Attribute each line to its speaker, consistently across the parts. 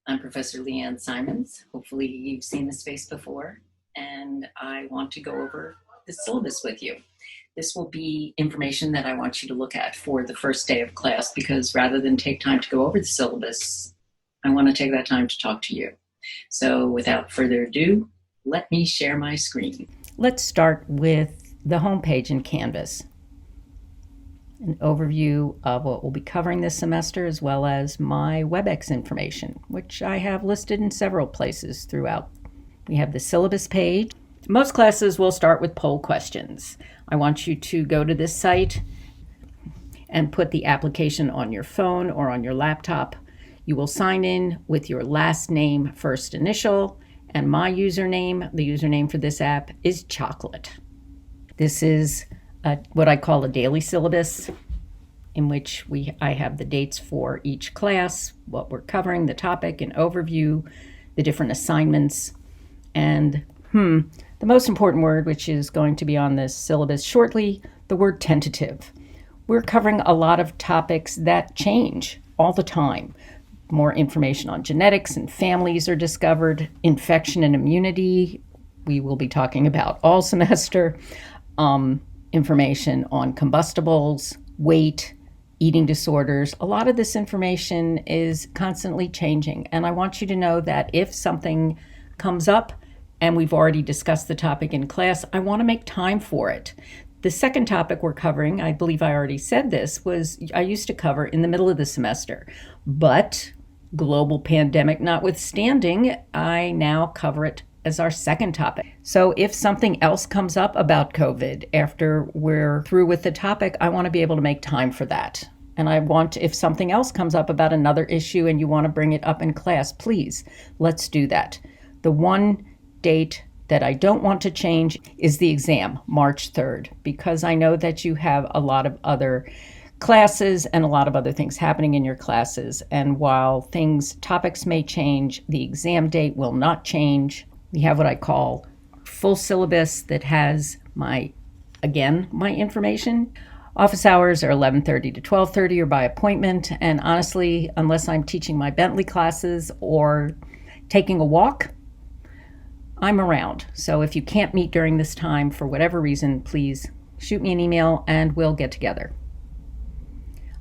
Speaker 1: I'm Professor Leanne Simons. Hopefully you've seen this face before, and I want to go over the syllabus with you. This will be information that I want you to look at for the first day of class, because rather than take time to go over the syllabus, I want to take that time to talk to you. So without further ado, let me share my screen.
Speaker 2: Let's start with the home page in Canvas. An overview of what we'll be covering this semester, as well as my WebEx information, which I have listed in several places throughout. We have the syllabus page. Most classes will start with poll questions. I want you to go to this site and put the application on your phone or on your laptop. You will sign in with your last name, first initial, and my username, the username for this app, is Chocolate. This is what I call a daily syllabus, in which I have the dates for each class, what we're covering, the topic, an overview, the different assignments, and the most important word, which is going to be on this syllabus shortly, the word tentative. We're covering a lot of topics that change all the time. More information on genetics and families are discovered, infection and immunity, we will be talking about all semester, information on combustibles, weight, eating disorders. A lot of this information is constantly changing, and I want you to know that if something comes up and we've already discussed the topic in class, I want to make time for it. The second topic we're covering, I believe I already said this, was I used to cover in the middle of the semester, but global pandemic notwithstanding, I now cover it as our second topic. So if something else comes up about COVID after we're through with the topic, I want to be able to make time for that. And I want, if something else comes up about another issue and you want to bring it up in class, please, let's do that. The one date that I don't want to change is the exam, March 3rd, because I know that you have a lot of other classes and a lot of other things happening in your classes. And while topics may change, the exam date will not change. We have what I call full syllabus that has my information. Office hours are 11:30 to 12:30 or by appointment. And honestly, unless I'm teaching my Bentley classes or taking a walk, I'm around. So if you can't meet during this time for whatever reason, please shoot me an email and we'll get together.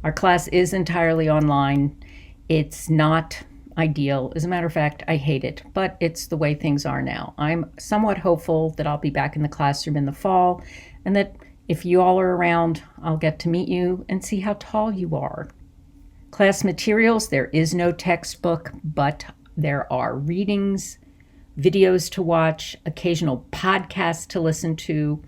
Speaker 2: Our class is entirely online. It's not ideal. As a matter of fact, I hate it, but it's the way things are now. I'm somewhat hopeful that I'll be back in the classroom in the fall, and that if you all are around, I'll get to meet you and see how tall you are. Class materials, there is no textbook, but there are readings, videos to watch, occasional podcasts to listen to.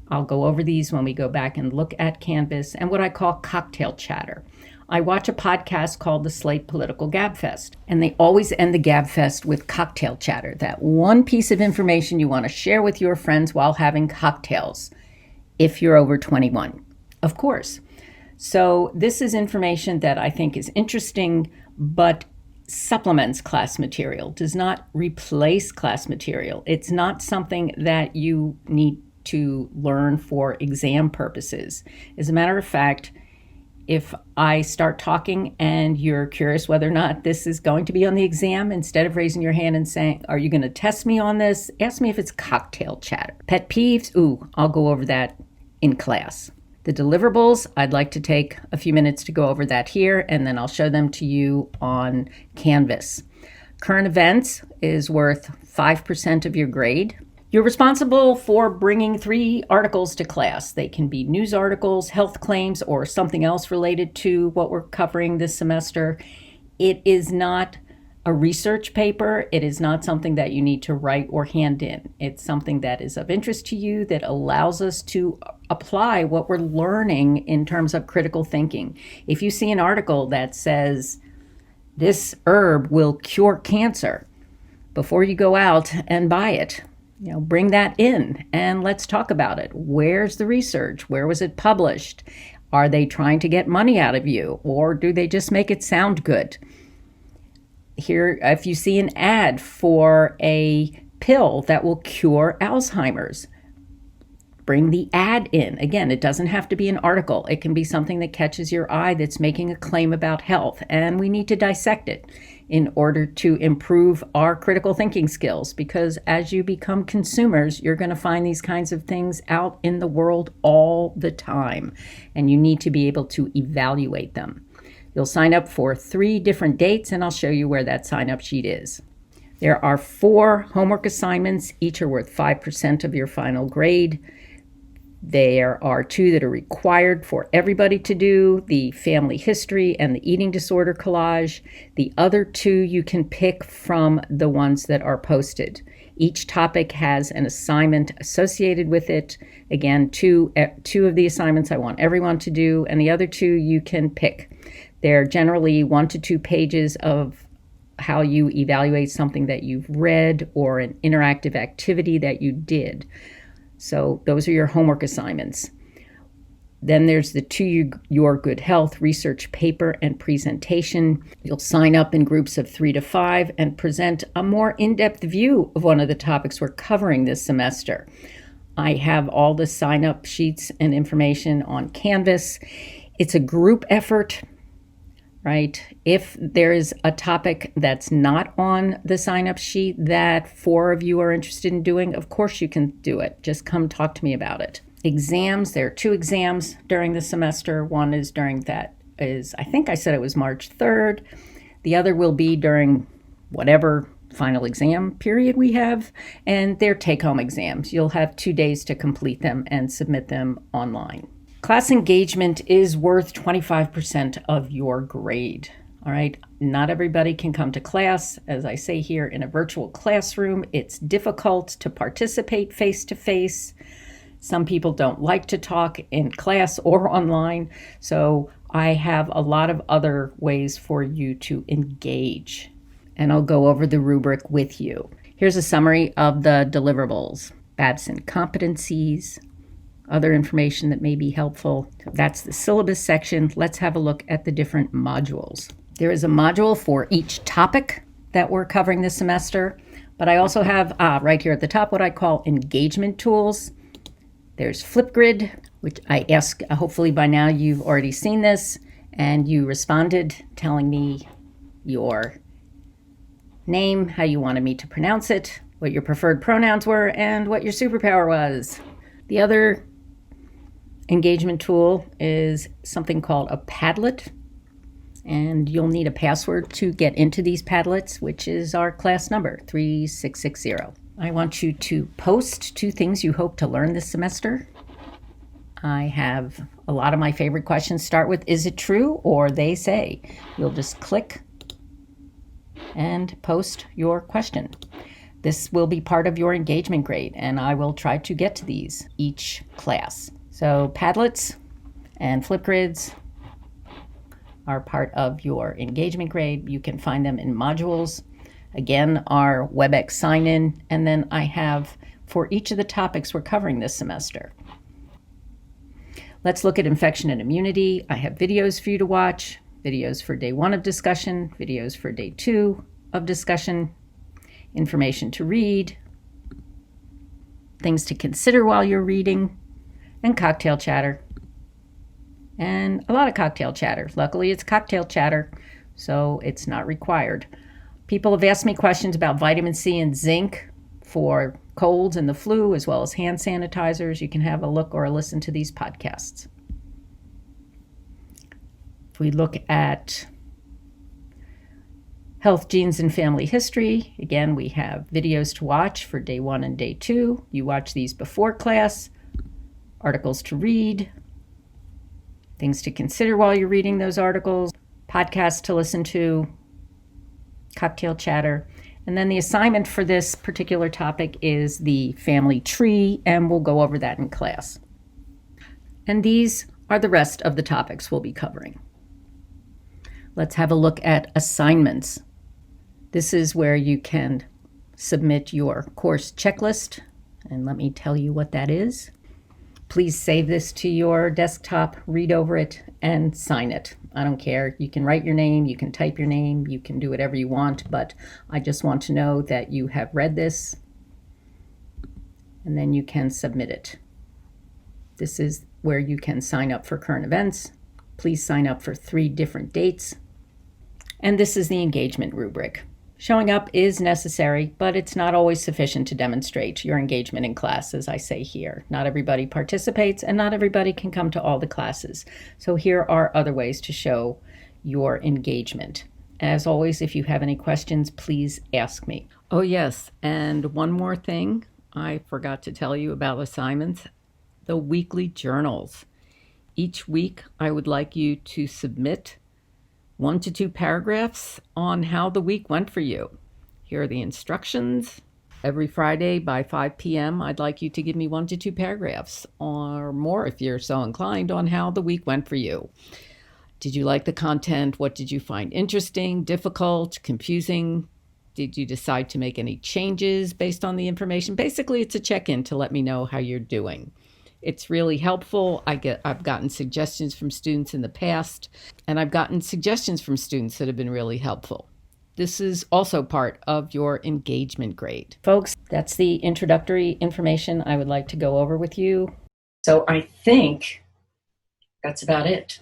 Speaker 2: I'll go over these when we go back and look at Canvas, and what I call cocktail chatter. I watch a podcast called the Slate Political Gabfest, and they always end the Gabfest with cocktail chatter, that one piece of information you want to share with your friends while having cocktails, if you're over 21, of course. So this is information that I think is interesting, but supplements class material, does not replace class material. It's not something that you need to learn for exam purposes. As a matter of fact, if I start talking and you're curious whether or not this is going to be on the exam, instead of raising your hand and saying, are you going to test me on this? Ask me if it's cocktail chatter. Pet peeves, I'll go over that in class. The deliverables, I'd like to take a few minutes to go over that here, and then I'll show them to you on Canvas. Current events is worth 5% of your grade. You're responsible for bringing 3 articles to class. They can be news articles, health claims, or something else related to what we're covering this semester. It is not a research paper. It is not something that you need to write or hand in. It's something that is of interest to you, that allows us to apply what we're learning in terms of critical thinking. If you see an article that says, this herb will cure cancer, before you go out and buy it, bring that in and let's talk about it. Where's the research? Where was it published? Are they trying to get money out of you, or do they just make it sound good? Here, if you see an ad for a pill that will cure Alzheimer's, bring the ad in. Again, it doesn't have to be an article. It can be something that catches your eye that's making a claim about health, and we need to dissect it. in order to improve our critical thinking skills, because as you become consumers, you're going to find these kinds of things out in the world all the time, and you need to be able to evaluate them. You'll sign up for 3 different dates, and I'll show you where that sign-up sheet is. There are 4 homework assignments. Each are worth 5% of your final grade. There are 2 that are required for everybody to do, the family history and the eating disorder collage. The other 2 you can pick from the ones that are posted. Each topic has an assignment associated with it. Again, two of the assignments I want everyone to do, and the other 2 you can pick. They're generally 1 to 2 pages of how you evaluate something that you've read or an interactive activity that you did. So those are your homework assignments. Then there's the To Your Good Health research paper and presentation. You'll sign up in groups of 3 to 5 and present a more in-depth view of one of the topics we're covering this semester. I have all the sign-up sheets and information on Canvas. It's a group effort, right? If there is a topic that's not on the sign-up sheet that 4 of you are interested in doing, of course you can do it. Just come talk to me about it. Exams, there are 2 exams during the semester. One is I think I said it was March 3rd. The other will be during whatever final exam period we have, and they're take-home exams. You'll have 2 days to complete them and submit them online. Class engagement is worth 25% of your grade. All right, not everybody can come to class. As I say here, in a virtual classroom, it's difficult to participate face-to-face. Some people don't like to talk in class or online, so I have a lot of other ways for you to engage, and I'll go over the rubric with you. Here's a summary of the deliverables: Babson competencies, other information that may be helpful. That's the syllabus section. Let's have a look at the different modules. There is a module for each topic that we're covering this semester, but I also have right here at the top what I call engagement tools. There's Flipgrid, which I ask, hopefully by now you've already seen this, and you responded telling me your name, how you wanted me to pronounce it, what your preferred pronouns were, and what your superpower was. The other engagement tool is something called a Padlet, and you'll need a password to get into these Padlets, which is our class number, 3660. I want you to post 2 things you hope to learn this semester. I have a lot of my favorite questions start with, is it true or they say? You'll just click and post your question. This will be part of your engagement grade, and I will try to get to these each class. So Padlets and Flipgrids are part of your engagement grade. You can find them in modules. Again, our WebEx sign-in, and then I have for each of the topics we're covering this semester. Let's look at infection and immunity. I have videos for you to watch, videos for day 1 of discussion, videos for day 2 of discussion, information to read, things to consider while you're reading, and cocktail chatter. And a lot of cocktail chatter. Luckily, it's cocktail chatter, so it's not required. People have asked me questions about vitamin C and zinc for colds and the flu, as well as hand sanitizers. You can have a look or listen to these podcasts. If we look at health, genes, and family history, again, we have videos to watch for day 1 and day 2. You watch these before class, articles to read, things to consider while you're reading those articles, podcasts to listen to, cocktail chatter. And then the assignment for this particular topic is the family tree, and we'll go over that in class. And these are the rest of the topics we'll be covering. Let's have a look at assignments. This is where you can submit your course checklist, and let me tell you what that is. Please save this to your desktop, read over it, and sign it. I don't care. You can write your name, you can type your name, you can do whatever you want, but I just want to know that you have read this, and then you can submit it. This is where you can sign up for current events. Please sign up for 3 different dates. And this is the engagement rubric. Showing up is necessary, but it's not always sufficient to demonstrate your engagement in class, as I say here. Not everybody participates, and not everybody can come to all the classes. So here are other ways to show your engagement. As always, if you have any questions, please ask me. Oh yes, and one more thing I forgot to tell you about assignments: the weekly journals. Each week, I would like you to submit 1 to 2 paragraphs on how the week went for you. Here are the instructions. Every Friday by 5 p.m., I'd like you to give me 1 to 2 paragraphs or more, if you're so inclined, on how the week went for you. Did you like the content? What did you find interesting, difficult, confusing? Did you decide to make any changes based on the information? Basically, it's a check-in to let me know how you're doing. It's really helpful. I've gotten suggestions from students in the past, and I've gotten suggestions from students that have been really helpful. This is also part of your engagement grade. Folks, that's the introductory information I would like to go over with you.
Speaker 1: So I think that's about it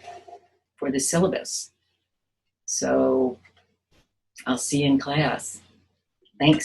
Speaker 1: for the syllabus. So I'll see you in class. Thanks.